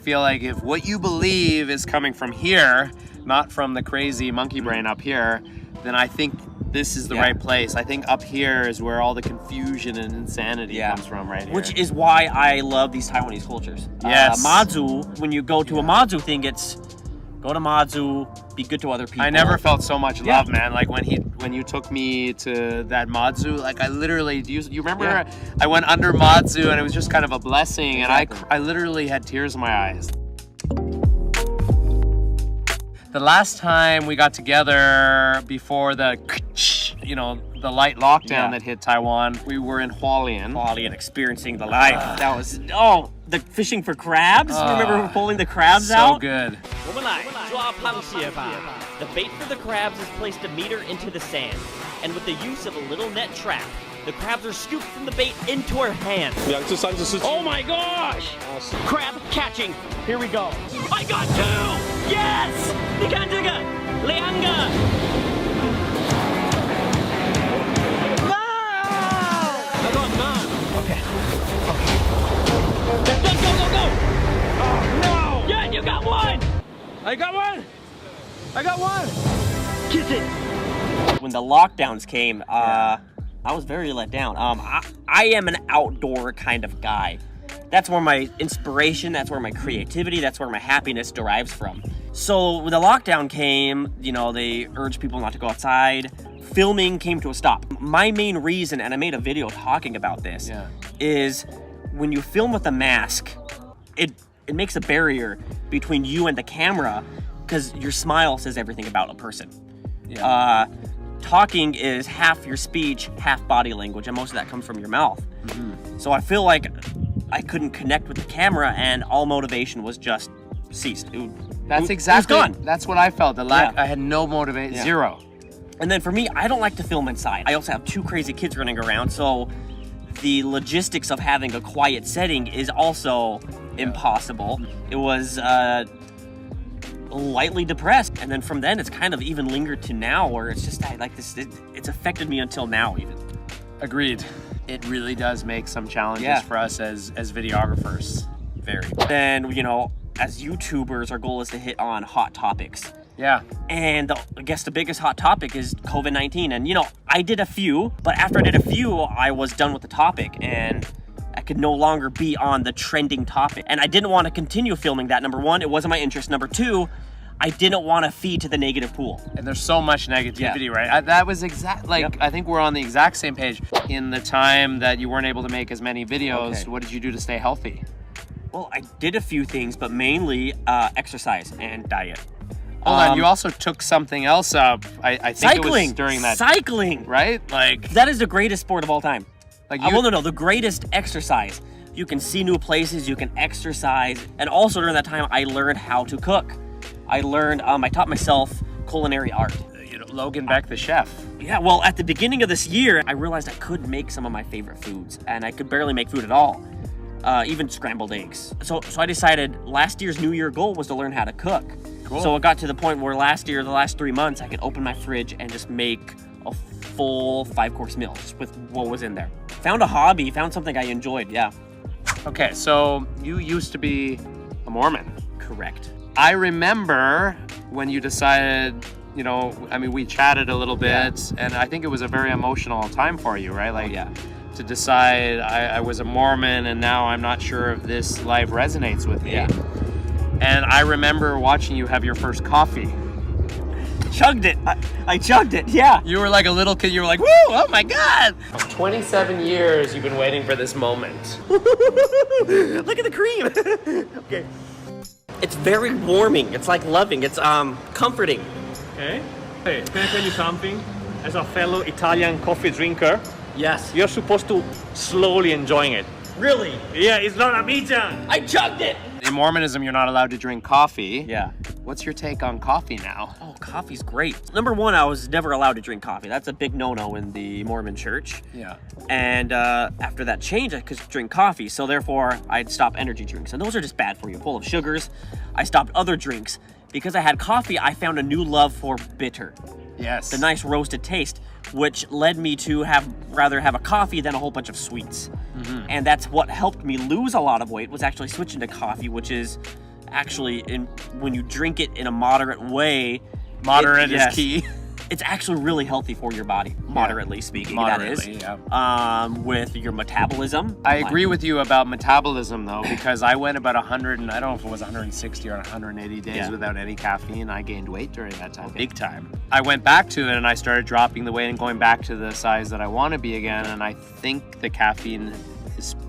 feel like if what you believe is coming from here, not from the crazy monkey brain up here, then I think this is the right place. I think up here is where all the confusion and insanity comes from, right here. Which is why I love these Taiwanese cultures. Yes. Mazu, when you go to a Mazu thing, it's go to Mazu, be good to other people. I never felt so much love, man. Like when you took me to that Mazu, like I literally, you remember I went under Mazu and it was just kind of a blessing, and I literally had tears in my eyes. The last time we got together before the, the light lockdown that hit Taiwan, we were in Hualien. Hualien, experiencing the life. That was, the fishing for crabs. Remember pulling the crabs out? So good. The bait for the crabs is placed 1 meter into the sand, and with the use of a little net trap, the crabs are scooped from the bait into our hands. Oh my gosh! Crab catching. Here we go. I got 2! Yes! 你看这个2个 No! I got none. Okay. Go! Oh no! Yeah, you got 1! I got one! Kiss it! When the lockdowns came, I was very let down. I am an outdoor kind of guy. That's where my inspiration, that's where my creativity, that's where my happiness derives from. So when the lockdown came, they urged people not to go outside. Filming came to a stop. My main reason, and I made a video talking about this, is when you film with a mask, it makes a barrier between you and the camera because your smile says everything about a person. Talking is half your speech, half body language, and most of that comes from your mouth. So I feel like I couldn't connect with the camera, and all motivation was just ceased. That's exactly. It was gone. That's what I felt. I had no motivation, zero. And then for me, I don't like to film inside. I also have 2 crazy kids running around, so the logistics of having a quiet setting is also impossible. It was lightly depressed, and then from then it's kind of even lingered to now, where it's just it's affected me until now even. Agreed. It really does make some challenges for us as videographers. Very. Then as YouTubers, our goal is to hit on hot topics. And I guess the biggest hot topic is COVID-19. And I did a few, but after I did a few, I was done with the topic, and I could no longer be on the trending topic. And I didn't want to continue filming that. Number 1, it wasn't my interest. Number 2, I didn't want to feed to the negative pool. And there's so much negativity, right? That was I think we're on the exact same page. In the time that you weren't able to make as many videos, what did you do to stay healthy? Well, I did a few things, but mainly exercise and diet. Hold on, you also took something else up. I think cycling. It was during that. Cycling! Right? That is the greatest sport of all time. The greatest exercise. You can see new places, you can exercise, and also during that time, I learned how to cook. I taught myself culinary art. Logan Beck, the chef. Yeah, well, at the beginning of this year, I realized I could make some of my favorite foods, and I could barely make food at all, even scrambled eggs. So I decided last year's New Year goal was to learn how to cook. Cool. So it got to the point where last year, the last 3 months, I could open my fridge and just make a full 5-course meal just with what was in there. Found a hobby, found something I enjoyed, Okay, so you used to be a Mormon. Correct. I remember when you decided, we chatted a little bit, and I think it was a very emotional time for you, right? To decide I was a Mormon, and now I'm not sure if this life resonates with me. And I remember watching you have your first coffee. Chugged it. I chugged it, You were like a little kid. You were like, woo, oh my God. 27 years you've been waiting for this moment. Look at the cream. Okay. It's very warming. It's like loving. It's comforting. Okay. Hey, can I tell you something? As a fellow Italian coffee drinker, yes, you're supposed to slowly enjoying it. Really? Yeah, it's not a Michan. I chugged it. In Mormonism, you're not allowed to drink coffee. Yeah. What's your take on coffee now? Oh, coffee's great. Number 1, I was never allowed to drink coffee. That's a big no-no in the Mormon church. Yeah. And after that change, I could drink coffee. So therefore, I'd stop energy drinks. And those are just bad for you, full of sugars. I stopped other drinks. Because I had coffee, I found a new love for bitter. Yes. The nice roasted taste, which led me to rather have a coffee than a whole bunch of sweets. And that's what helped me lose a lot of weight, was actually switching to coffee, which is actually, when you drink it in a moderate way, Moderate is key. It's actually really healthy for your body, moderately speaking. Moderately, that is. With your metabolism. I agree with you about metabolism though, because I went about 100 and I don't know if it was 160 or 180 days without any caffeine. I gained weight during that time, big time. I went back to it and I started dropping the weight and going back to the size that I want to be again. And I think the caffeine,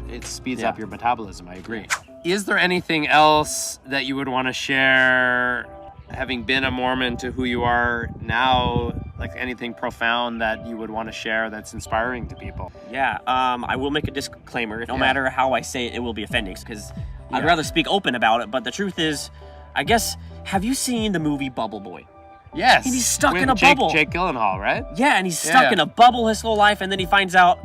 it speeds up your metabolism. I agree. Is there anything else that you would want to share, having been a Mormon, to who you are now, like anything profound that you would want to share that's inspiring to people? Yeah, I will make a disclaimer. No matter how I say it, it will be offending, because I'd rather speak open about it. But the truth is, I guess, have you seen the movie Bubble Boy? Yes. And he's stuck in a bubble. Jake Gyllenhaal, right? Yeah, and he's stuck in a bubble his whole life, and then he finds out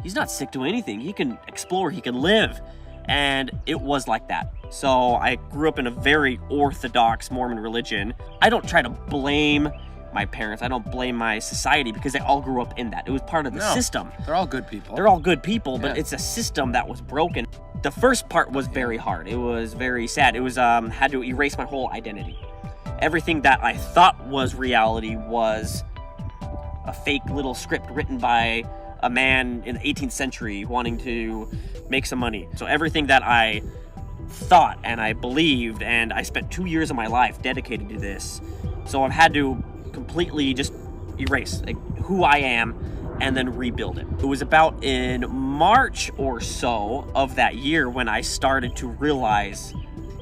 he's not sick to anything. He can explore, he can live. And it was like that. So I grew up in a very orthodox Mormon religion. I don't try to blame my parents. I don't blame my society, because they all grew up in that. It was part of the system. They're all good people. They're all good people, but it's a system that was broken. The first part was very hard. It was very sad. It was had to erase my whole identity. Everything that I thought was reality was a fake little script written by a man in the 18th century wanting to make some money. So everything that I thought and I believed, and I spent 2 years of my life dedicated to this. So I've had to completely just erase who I am and then rebuild it. It was about in March or so of that year when I started to realize,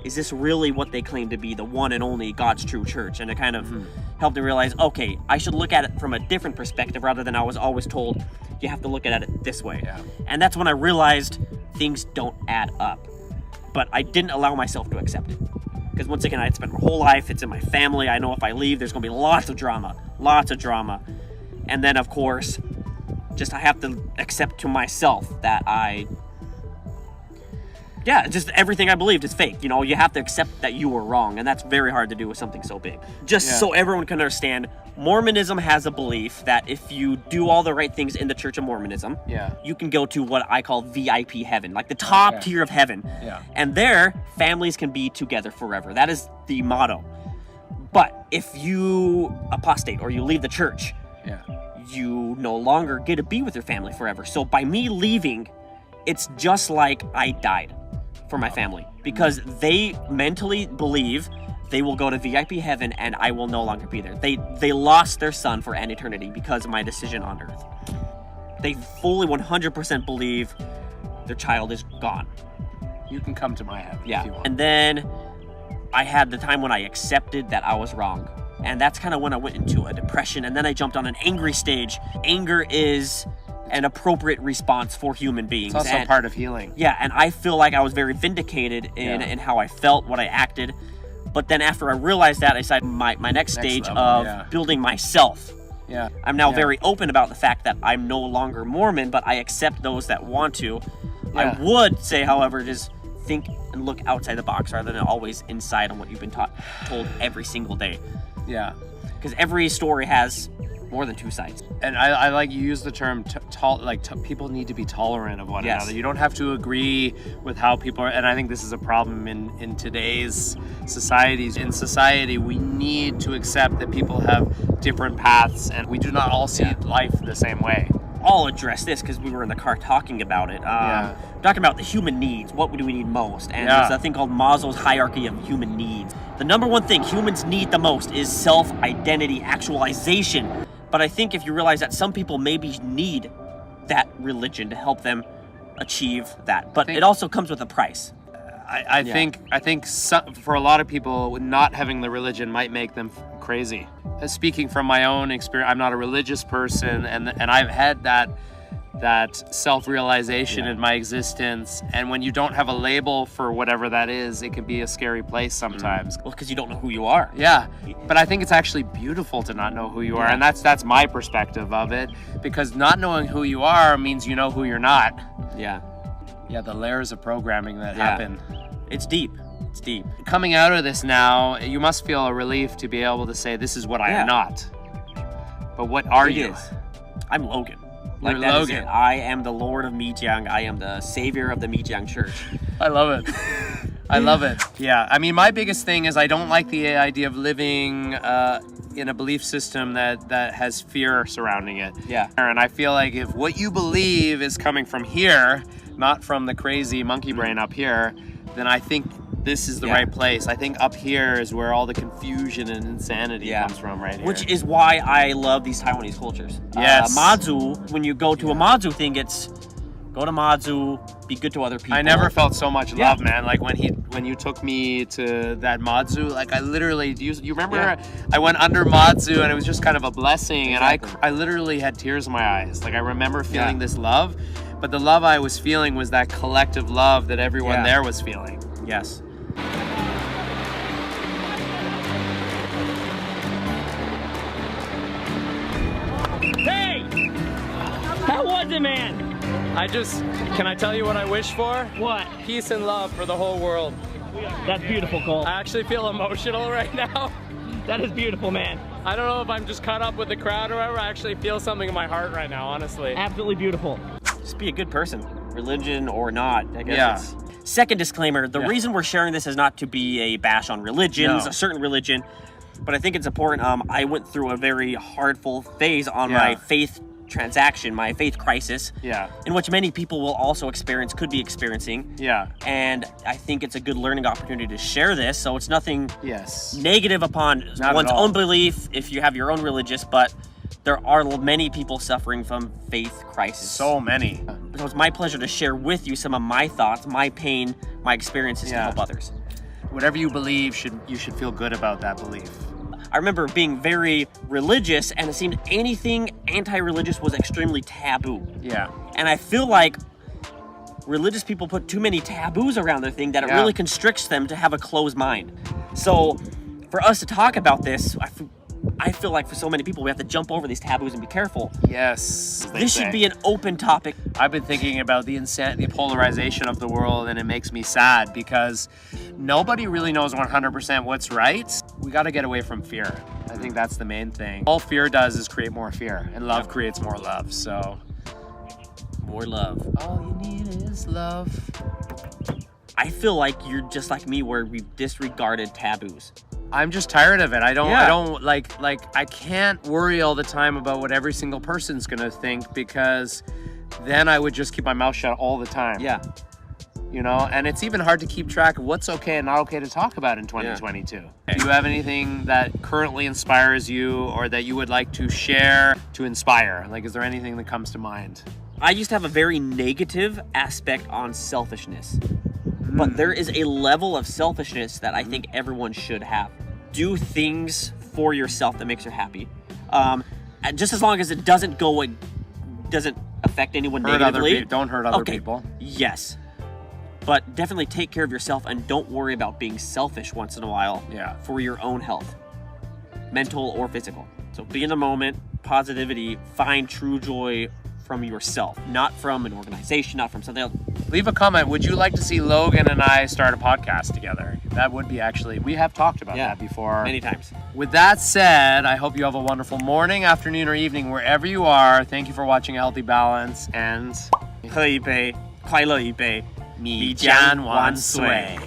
is this really what they claim to be, the one and only God's true church? And it kind of helped me realize, okay, I should look at it from a different perspective rather than I was always told you have to look at it this way. And that's when I realized things don't add up. But I didn't allow myself to accept it. Because once again, I had spent my whole life, it's in my family, I know if I leave, there's gonna be lots of drama. And then of course, just I have to accept to myself that just everything I believed is fake. You know, you have to accept that you were wrong, and that's very hard to do with something so big. So everyone can understand, Mormonism has a belief that if you do all the right things in the Church of Mormonism, you can go to what I call VIP heaven, like the top tier of heaven. And there, families can be together forever. That is the motto. But if you apostate or you leave the church, you no longer get to be with your family forever. So by me leaving, it's just like I died for my family, because they mentally believe they will go to VIP heaven and I will no longer be there. They lost their son for an eternity because of my decision on earth. They fully 100% believe their child is gone. You can come to my heaven if you want. And then I had the time when I accepted that I was wrong. And that's kind of when I went into a depression, and then I jumped on an angry stage. Anger is an appropriate response for human beings. It's also part of healing. Yeah, and I feel like I was very vindicated in how I felt, what I acted. But then after I realized that, I decided my next stage level, of building myself. I'm now very open about the fact that I'm no longer Mormon, but I accept those that want to. I would say, however, just think and look outside the box rather than always inside on what you've been told every single day. Because every story has more than two sides. And I like you use the term people need to be tolerant of one another. You don't have to agree with how people are, and I think this is a problem in today's societies. In society, we need to accept that people have different paths, and we do not all see life the same way. I'll address this because we were in the car talking about it. Talking about the human needs. What do we need most? And there's a thing called Maslow's hierarchy of human needs. The number one thing humans need the most is self-identity actualization. But I think if you realize that some people maybe need that religion to help them achieve that, but it also comes with a price. I think for a lot of people, not having the religion might make them crazy. Speaking from my own experience, I'm not a religious person, and I've had that self-realization in my existence. And when you don't have a label for whatever that is, it can be a scary place sometimes. Well, because you don't know who you are. But I think it's actually beautiful to not know who you are, and that's my perspective of it. Because not knowing who you are means you know who you're not. The layers of programming that happen. It's deep. It's deep. Coming out of this now, you must feel a relief to be able to say, this is what I am not. But what are you? I'm Logan. You're Logan. I am the Lord of Mijiang. I am the savior of the Mijiang Church. I love it. I love it. Yeah, I mean, my biggest thing is I don't like the idea of living in a belief system that has fear surrounding it. Yeah. And I feel like if what you believe is coming from here, not from the crazy monkey brain up here, then I think this is the right place. I think up here is where all the confusion and insanity comes from, right here. Which is why I love these Taiwanese cultures. Yes. Mazu, when you go to a Mazu thing, it's go to Mazu, be good to other people. I never felt so much love, man. Like when you took me to that Mazu, like I literally, you remember I went under Mazu and it was just kind of a blessing, and I literally had tears in my eyes. Like I remember feeling this love, but the love I was feeling was that collective love that everyone there was feeling. Yes. Hey! How was it, man? Can I tell you what I wish for? What? Peace and love for the whole world. That's beautiful, Cole. I actually feel emotional right now. That is beautiful, man. I don't know if I'm just caught up with the crowd or whatever. I actually feel something in my heart right now, honestly. Absolutely beautiful. Just be a good person, religion or not. I guess it's... Second disclaimer, the reason we're sharing this is not to be a bash on religions, a certain religion, but I think it's important. I went through a very hardful phase on my faith transaction, my faith crisis, in which many people will also could be experiencing. And I think it's a good learning opportunity to share this, so it's nothing negative upon one's own belief if you have your own religious, but there are many people suffering from faith crisis. So many. So it's my pleasure to share with you some of my thoughts, my pain, my experiences to help others. Whatever you believe, you should feel good about that belief. I remember being very religious, and it seemed anything anti-religious was extremely taboo. And I feel like religious people put too many taboos around their thing that it really constricts them to have a closed mind. So for us to talk about this, I feel like for so many people, we have to jump over these taboos and be careful. Yes. This should be an open topic. I've been thinking about the polarization of the world, and it makes me sad because nobody really knows 100% what's right. We got to get away from fear. I think that's the main thing. All fear does is create more fear, and love creates more love. So, more love. All you need is love. I feel like you're just like me, where we've disregarded taboos. I'm just tired of it. I don't like I can't worry all the time about what every single person's gonna think, because then I would just keep my mouth shut all the time. You know, and it's even hard to keep track of what's okay and not okay to talk about in 2022. Do you have anything that currently inspires you, or that you would like to share to inspire? Like, is there anything that comes to mind? I used to have a very negative aspect on selfishness. But there is a level of selfishness that I think everyone should have. Do things for yourself that makes you happy. Just as long as it doesn't affect anyone negatively. Don't hurt other people. Yes. But definitely take care of yourself, and don't worry about being selfish once in a while for your own health, mental or physical. So be in the moment, positivity, find true joy from yourself, not from an organization, not from something else. Leave a comment. Would you like to see Logan and I start a podcast together? That would be we have talked about that before. Many times. With that said, I hope you have a wonderful morning, afternoon, or evening, wherever you are. Thank you for watching A Healthy Balance, and 喝一杯，快乐一杯，米江万岁。